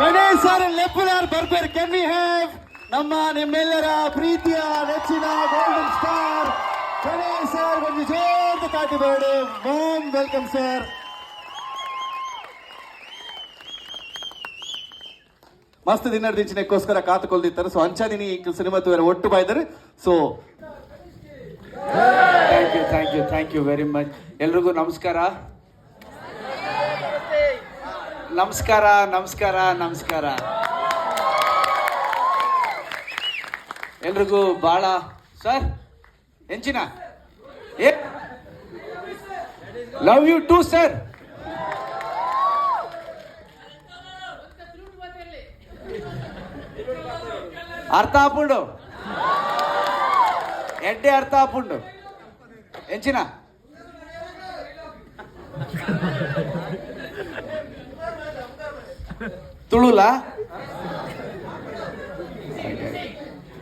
Ganesh sir ಲೆಪ್ಪುಲಾರ್ ಬರ್ಬರ್ can we have ನಮ್ಮ ನಿಮ್ಮೆಲ್ಲರ ಪ್ರೀತಿಯ ನೆಚ್ಚಿನ ಗೋಲ್ಡನ್ ಸ್ಟಾರ್ ಗಣೇಶ್ ಸರ್ ಒಂದು ಜೋರದ ಕಾಟಿಬೇಡಿ ವಾರ್ಮ್ ವೆಲ್ಕಮ್ ಸರ್. ಮಸ್ತ್ ದಿನ ದಿಂಚಿನಕ್ಕೋಸ್ಕರ ಕಾತುಕೊಳ್ದಿರ್ತಾರೆ. ಸೊ ಅಂಚಾದಿನಿ ಸಿನಿಮಾ ತೂವರೆ ಒಟ್ಟು ಬಾಯ್ತಾರೆ. So thank you very much. ಎಲ್ರಿಗೂ ನಮಸ್ಕಾರ. ಎಲ್ರಿಗೂ ಭಾಳ ಸರ್ ಎಂಚಿನ ಲವ್ ಯು ಟು ಸರ್. ಅರ್ಥ ಆಪುಂಡು ಎಡ್ಡೆ ಅರ್ಥ ಆಪುಂಡು ಎಂಚಿನ ತುಳುಲ